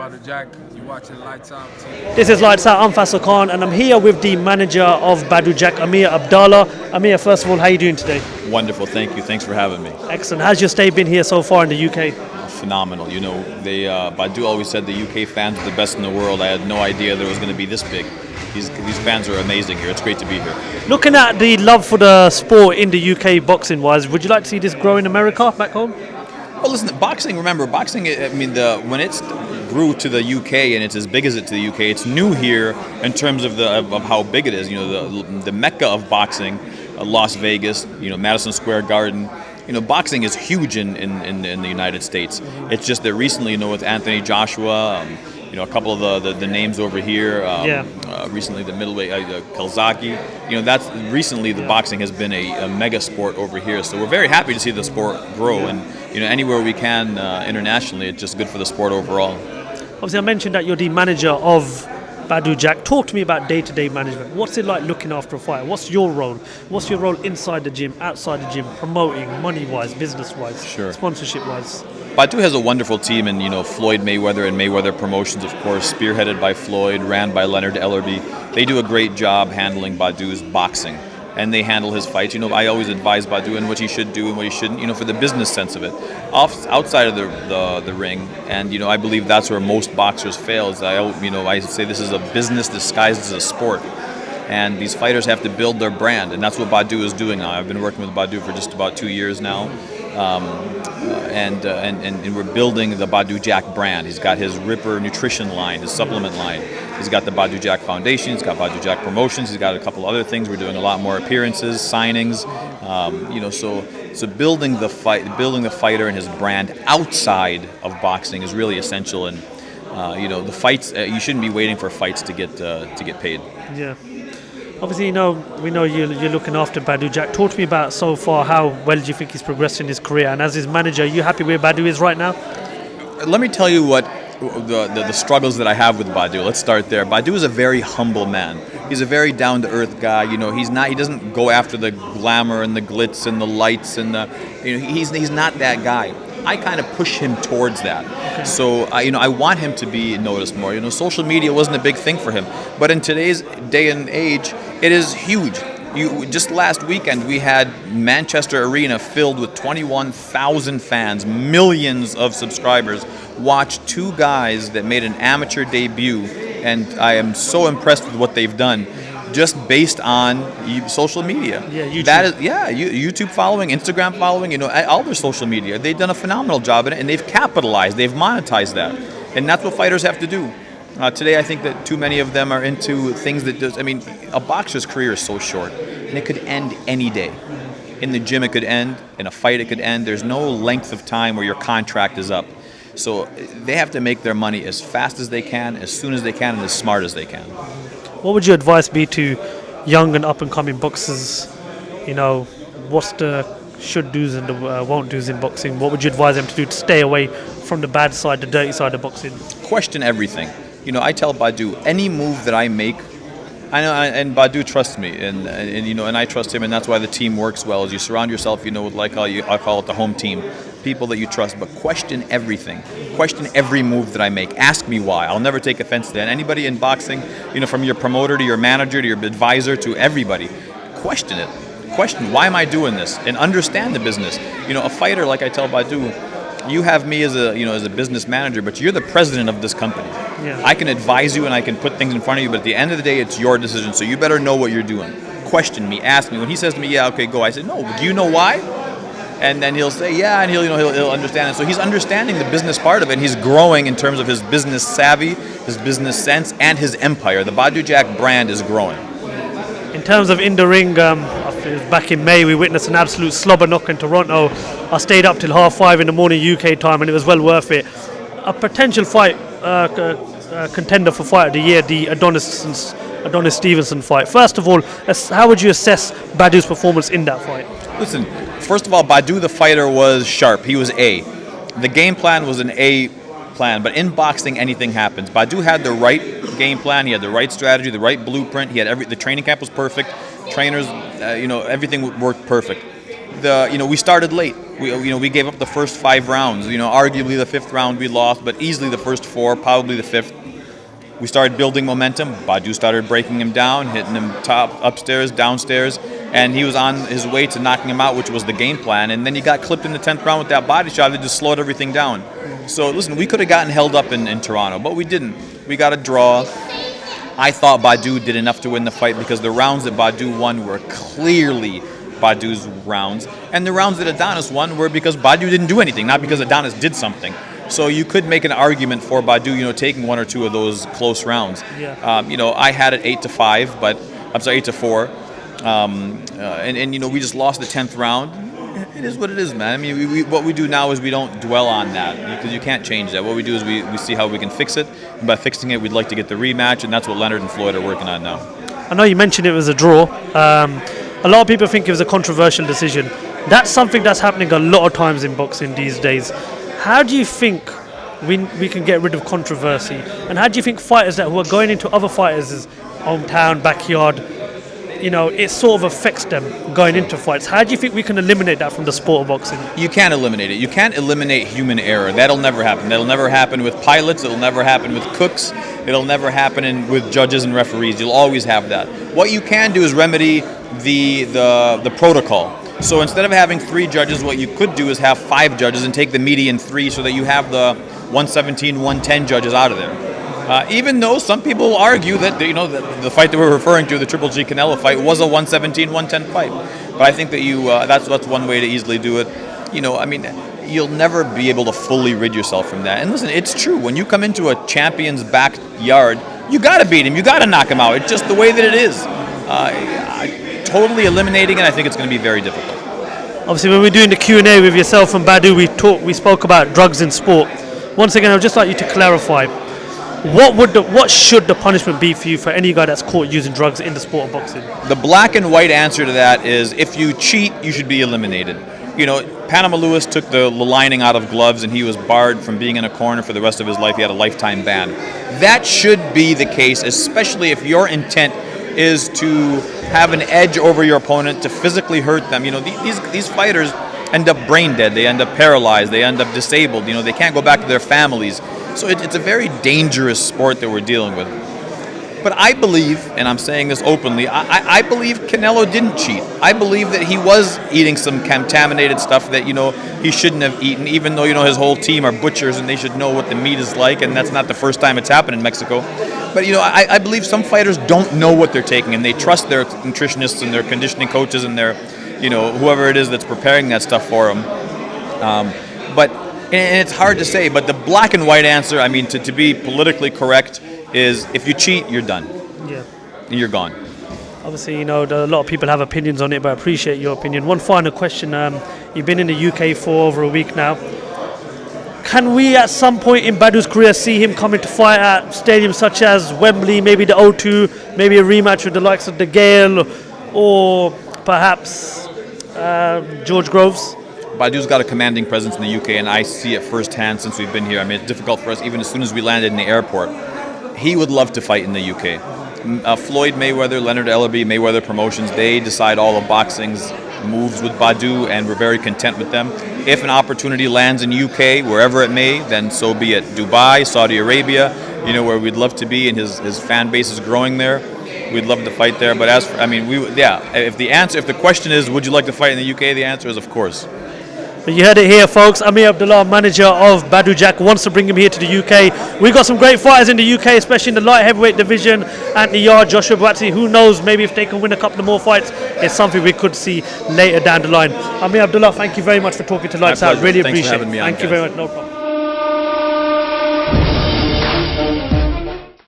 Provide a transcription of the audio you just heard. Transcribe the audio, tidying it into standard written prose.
Badou Jack. You're watching Lights Out TV. This is Lights Out. I'm Faisal Khan, and I'm here with the manager of Badou Jack, Amer Abdallah. Amer, first of all, how are you doing today? Wonderful, thank you. Thanks for having me. Excellent. How's your stay been here so far in the UK? Phenomenal. You know, Badou always said the UK fans are the best in the world. I had no idea that it was going to be this big. These fans are amazing here. It's great to be here. Looking at the love for the sport in the UK, boxing-wise, would you like to see this grow in America back home? Well, listen, boxing, remember, boxing, I mean, when it grew to the UK and it's as big as it to the UK, it's new here in terms of how big it is. You know, the mecca of boxing, Las Vegas, you know, Madison Square Garden. You know, boxing is huge in the United States. It's just that recently, you know, with Anthony Joshua, you know, a couple of the names over here. Recently, the middleweight Kalzaki. You know, that's recently the boxing has been a mega sport over here. So we're very happy to see the sport grow, and you know, anywhere we can internationally, it's just good for the sport overall. Obviously, I mentioned that you're the manager of Badou Jack. Talk to me about day-to-day management. What's it like looking after a fighter? What's your role? What's your role inside the gym, outside the gym, promoting, money-wise, business-wise, sponsorship-wise? Badou has a wonderful team, and you know, Floyd Mayweather and Mayweather Promotions, of course, spearheaded by Floyd, ran by Leonard Ellerby. They do a great job handling Badou's boxing, and they handle his fights. You know, I always advise Badou on what he should do and what he shouldn't, you know, for the business sense of it. Outside of the ring, and you know, I believe that's where most boxers fail. Is I say this is a business disguised as a sport. And these fighters have to build their brand, and that's what Badou is doing now. I've been working with Badou for just about 2 years now, and we're building the Badou Jack brand. He's got his Ripper nutrition line, his supplement line. He's got the Badou Jack Foundation. He's got Badou Jack Promotions. He's got a couple other things. We're doing a lot more appearances, signings. You know, so building the fighter and his brand outside of boxing is really essential. And you know, the fights, you shouldn't be waiting for fights to get paid. Yeah. Obviously, we know you're looking after Badou Jack. Talk to me about so far, how well do you think he's progressed in his career? And as his manager, are you happy where Badou is right now? Let me tell you what the struggles that I have with Badou. Let's start there. Badou is a very humble man. He's a very down-to-earth guy. You know, he doesn't go after the glamour and the glitz and the lights and he's not that guy. I kind of push him towards that. Okay. So, I want him to be noticed more. You know, social media wasn't a big thing for him. But in today's day and age, it is huge. Just last weekend, we had Manchester Arena filled with 21,000 fans, millions of subscribers, watch two guys that made an amateur debut. And I am so impressed with what they've done, just based on social media. Yeah, YouTube. That is, YouTube following, Instagram following, you know, all their social media. They've done a phenomenal job in it, and they've capitalized, they've monetized that. And that's what fighters have to do. Today, I think that too many of them are into things that a boxer's career is so short, and it could end any day. In the gym, it could end. In a fight, it could end. There's no length of time where your contract is up. So they have to make their money as fast as they can, as soon as they can, and as smart as they can. What would your advice be to young and up-and-coming boxers? You know, what's the should-dos and the won't-dos in boxing? What would you advise them to do to stay away from the bad side, the dirty side of boxing? Question everything. You know, I tell Badou, any move that I make, I know, and Badou trusts me, and you know, and I trust him, and that's why the team works well. As you surround yourself, you know, with I call it the home team, people that you trust. But question everything, question every move that I make. Ask me why. I'll never take offense to that. Anybody in boxing, you know, from your promoter to your manager to your advisor to everybody, question it. Question, why am I doing this? And understand the business. You know, a fighter, like I tell Badou, you have me as a business manager, but you're the president of this company. Yeah. I can advise you and I can put things in front of you, but at the end of the day, it's your decision. So you better know what you're doing. Question me, ask me. When he says to me, "Yeah, okay, go," I say, "No, do you know why?" And then he'll say, "Yeah," and he'll understand it. So he's understanding the business part of it. And he's growing in terms of his business savvy, his business sense, and his empire. The Badou Jack brand is growing. In terms of in the ring, back in May, we witnessed an absolute slobber knock in Toronto. I stayed up till 5:30 in the morning UK time, and it was well worth it. A potential fight contender for Fight of the Year, the Adonis Stevenson fight. First of all, how would you assess Badou's performance in that fight? Listen, first of all, Badou the fighter was sharp. He was A. The game plan was an A plan, but in boxing, anything happens. Badou had the right game plan. He had the right strategy, the right blueprint. He had the training camp was perfect. Trainers, everything worked perfect. we started late. We gave up the first 5 rounds. Arguably the 5th round we lost, but easily the first 4, probably the 5th. We started building momentum. Badou started breaking him down, hitting him upstairs, downstairs, and he was on his way to knocking him out, which was the game plan. And then he got clipped in the 10th round with that body shot that just slowed everything down. So listen, we could have gotten held up in Toronto, but we didn't. We got a draw. I thought Badou did enough to win the fight because the rounds that Badou won were clearly Badou's rounds, and the rounds that Adonis won were because Badou didn't do anything, not because Adonis did something. So you could make an argument for Badou, taking 1 or 2 of those close rounds. Yeah. I had it 8-5, but I'm sorry, 8-4, and we just lost the 10th round. It is what it is, man. I mean, what we do now is we don't dwell on that because you can't change that. What we do is we see how we can fix it, and by fixing it, we'd like to get the rematch, and that's what Leonard and Floyd are working on now. I know you mentioned it was a draw. A lot of people think it was a controversial decision. That's something that's happening a lot of times in boxing these days. How do you think we can get rid of controversy? And how do you think fighters who are going into other fighters' hometown, backyard, it sort of affects them going into fights? How do you think we can eliminate that from the sport of boxing? You can't eliminate it. You can't eliminate human error. That'll never happen. That'll never happen with pilots. It'll never happen with cooks. It'll never happen with judges and referees. You'll always have that. What you can do is remedy the protocol. So instead of having 3 judges, what you could do is have 5 judges and take the median 3 so that you have the 117, 110 judges out of there. Even though some people argue that the fight that we're referring to, the Triple G Canelo fight, was a 117, 110 fight. But I think that that's one way to easily do it. You'll never be able to fully rid yourself from that. And listen, it's true. When you come into a champion's backyard, you got to beat him. You got to knock him out. It's just the way that it is. Totally eliminating it, I think it's going to be very difficult. Obviously, when we're doing the Q&A with yourself and Badou, we spoke about drugs in sport. Once again, I'd just like you to clarify, what should the punishment be for you for any guy that's caught using drugs in the sport of boxing? The black and white answer to that is if you cheat, you should be eliminated. Panama Lewis took the lining out of gloves and he was barred from being in a corner for the rest of his life. He had a lifetime ban. That should be the case, especially if your intent is to have an edge over your opponent, to physically hurt them. These fighters end up brain dead. They end up paralyzed. They end up disabled. They can't go back to their families. So it's a very dangerous sport that we're dealing with. But I believe, and I'm saying this openly, I believe Canelo didn't cheat. I believe that he was eating some contaminated stuff that, he shouldn't have eaten, even though, his whole team are butchers and they should know what the meat is like, and that's not the first time it's happened in Mexico. But, I believe some fighters don't know what they're taking, and they trust their nutritionists and their conditioning coaches and their, whoever it is that's preparing that stuff for them. And it's hard to say, but the black and white answer, to be politically correct, is if you cheat, you're done. Yeah. You're gone. Obviously, a lot of people have opinions on it, but I appreciate your opinion. One final question. You've been in the UK for over a week now. Can we, at some point in Badou's career, see him coming to fight at stadiums such as Wembley, maybe the O2, maybe a rematch with the likes of De Gale, or perhaps George Groves? Badou's got a commanding presence in the UK, and I see it firsthand since we've been here. It's difficult for us, even as soon as we landed in the airport. He would love to fight in the UK. Floyd Mayweather, Leonard Ellerby, Mayweather Promotions, they decide all of boxing's moves with Badou, and we're very content with them. If an opportunity lands in UK, wherever it may, then so be it. Dubai, Saudi Arabia, where we'd love to be, and his fan base is growing there. We'd love to fight there. But if the question is, would you like to fight in the UK, the answer is of course. But you heard it here, folks. Amer Abdallah, manager of Badou Jack, wants to bring him here to the UK. We've got some great fighters in the UK, especially in the light heavyweight division. Anthony Yard, Joshua Buatsi, who knows, maybe if they can win a couple of more fights, it's something we could see later down the line. Amer Abdallah, thank you very much for talking to Lights Out. Really appreciate it. Thanks for having me on, Thank you very much. No problem.